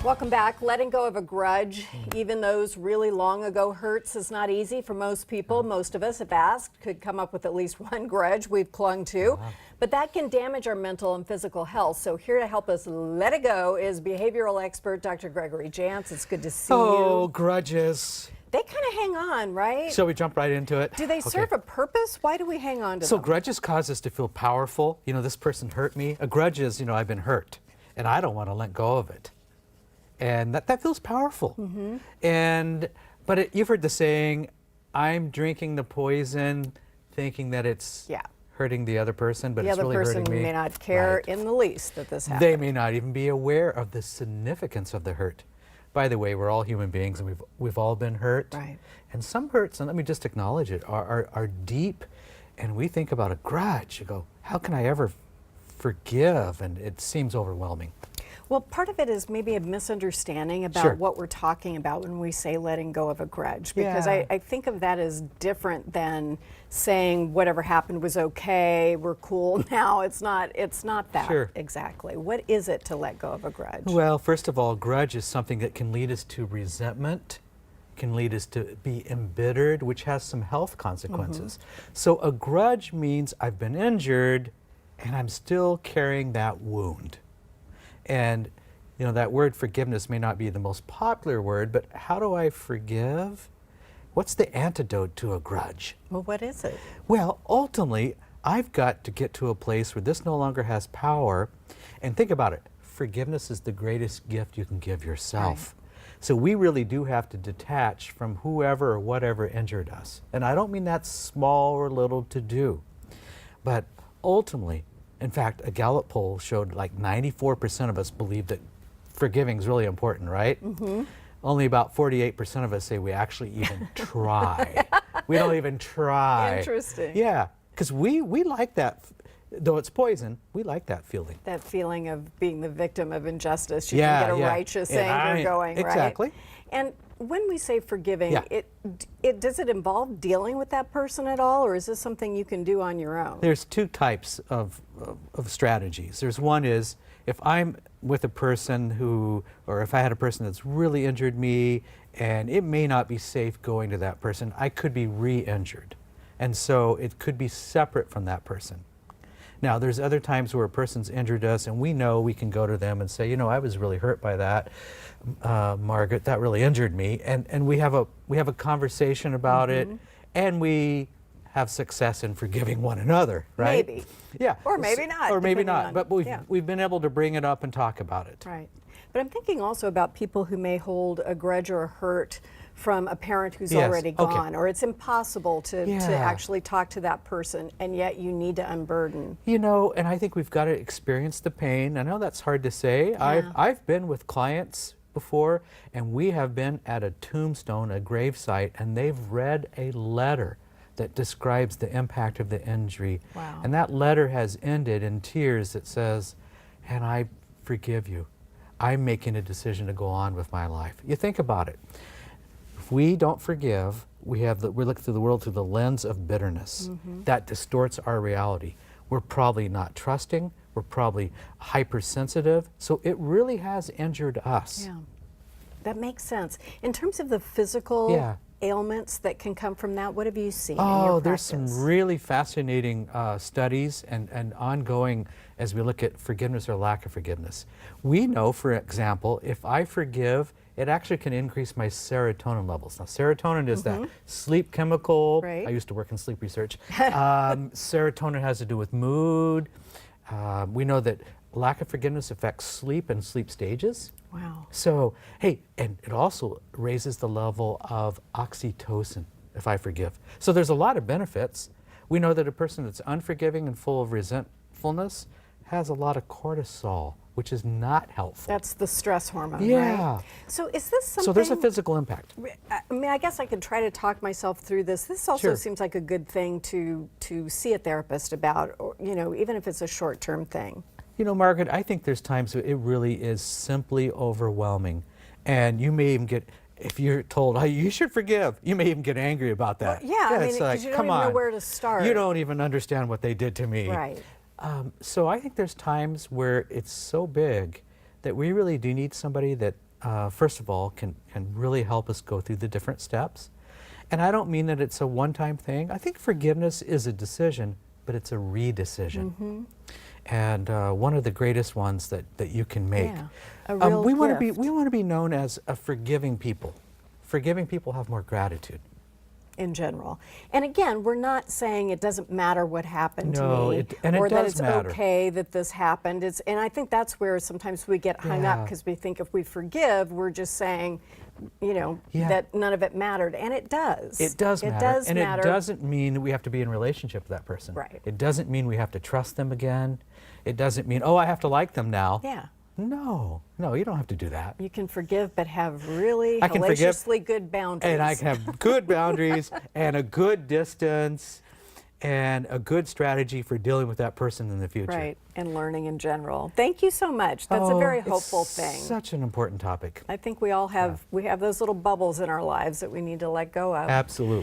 Welcome back. Letting go of a grudge, even those really long ago hurts, is not easy for most people. Most of us, if asked, could come up with at least one grudge we've clung to. But that can damage our mental and physical health. So here to help us let it go is behavioral expert Dr. Gregory JANTZ. It's good to see you. Oh, grudges. They kind of hang on, right? Shall we jump right into it? Do they serve a purpose? Why do we hang on to So them? grudges cause us to feel powerful. You know, this person hurt me. A grudge is, you know, I've been hurt and I don't want to let go of it. And that feels powerful. But you've heard the saying, I'm drinking the poison thinking that it's hurting the other person, but it's really hurting me. The other person may not care in the least that this happened. They may not even be aware of the significance of the hurt. By the way, we're all human beings and we've all been hurt. Right. And some hurts, and let me just acknowledge it, are deep. And we think about a grudge, you go, how can I ever forgive? And it seems overwhelming. Well, part of it is maybe a misunderstanding about what we're talking about when we say letting go of a grudge, because I think of that as different than saying whatever happened was okay, we're cool now. It's not that exactly. What is it to let go of a grudge? Well, first of all, grudge is something that can lead us to resentment, can lead us to be embittered, which has some health consequences. So a grudge means I've been injured and I'm still carrying that wound. And, you know, that word forgiveness may not be the most popular word, but how do I forgive? What's the antidote to a grudge? Well, what is it? Well, ultimately, I've got to get to a place where this no longer has power. And think about it. Forgiveness is the greatest gift you can give yourself. So we really do have to detach from whoever or whatever injured us. And I don't mean that's small or little to do, but ultimately, in fact, a Gallup poll showed like 94% of us believe that forgiving is really important, right? Only about 48% of us say we actually even try. We don't even try. Interesting. Yeah, because we like that, though it's poison, we like that feeling. That feeling of being the victim of injustice. You can get a righteous anger going, right? Exactly. And when we say forgiving, does it involve dealing with that person at all, or is this something you can do on your own? There's two types of strategies. There's one is if I'm with a person who, or if I had a person that's really injured me and it may not be safe going to that person, I could be re-injured. And so it could be separate from that person. Now, there's other times where a person's injured us and we know we can go to them and say, you know, I was really hurt by that, Margaret, that really injured me. And we have a conversation about it, and we have success in forgiving one another, right? Maybe. Yeah. Or maybe not. Or maybe not, but we've been able to bring it up and talk about it. Right. But I'm thinking also about people who may hold a grudge or a hurt from a parent who's already gone, or it's impossible to actually talk to that person, and yet you need to unburden. You know, and I think we've got to experience the pain. I know that's hard to say. I've been with clients before, and we have been at a tombstone, a gravesite, and they've read a letter that describes the impact of the injury. Wow. And that letter has ended in tears that says, and I forgive you. I'm making a decision to go on with my life. You think about it. If we don't forgive, we look through the world through the lens of bitterness. That distorts our reality. We're probably not trusting. We're probably hypersensitive. So it really has injured us. Yeah, that makes sense. In terms of the physical ailments that can come from that, what have you seen in your there's practice? some really fascinating studies and ongoing as we look at forgiveness or lack of forgiveness. We know, for example, if I forgive, it actually can increase my serotonin levels. Now, serotonin is that sleep chemical. I used to work in sleep research. Serotonin has to do with mood. We know that lack of forgiveness affects sleep and sleep stages. Wow. So, hey, and it also raises the level of oxytocin if I forgive. So there's a lot of benefits. We know that a person that's unforgiving and full of resentfulness has a lot of cortisol, which is not helpful. That's the stress hormone, right? So is this something... So there's a physical impact. I mean, I guess I could try to talk myself through this. This also seems like a good thing to see a therapist about, or, you know, even if it's a short-term thing. You know, Margaret, I think there's times it really is simply overwhelming. And you may even get, if you're told, oh, you should forgive, you may even get angry about that. Well, I mean, it's like, you don't come even on, know where to start. You don't even understand what they did to me. Right. So I think there's times where it's so big that we really do need somebody that first of all, can really help us go through the different steps. And I don't mean that it's a one-time thing. I think forgiveness is a decision, but it's a re-decision. And one of the greatest ones that you can make. Yeah, a real we want gift. to be known as a forgiving people. Forgiving people have more gratitude. In general. And again, we're not saying it doesn't matter what happened No, to me, and it or that does it's matter. okay that this happened. And I think that's where sometimes we get hung up, Yeah. because we think if we forgive, we're just saying, you know, Yeah. that none of it mattered. And it does. It does matter. It does and matter. it doesn't mean that we have to be in relationship with that person. Right. It doesn't mean we have to trust them again. It doesn't mean, oh, I have to like them now. Yeah. No, you don't have to do that. You can forgive, but have really I can forgive, hellaciously good boundaries. And I can have good boundaries and a good distance and a good strategy for dealing with that person in the future. Right, and learning in general. Thank you so much. That's a very hopeful thing. Such an important topic. I think we all have, we have those little bubbles in our lives that we need to let go of. Absolutely.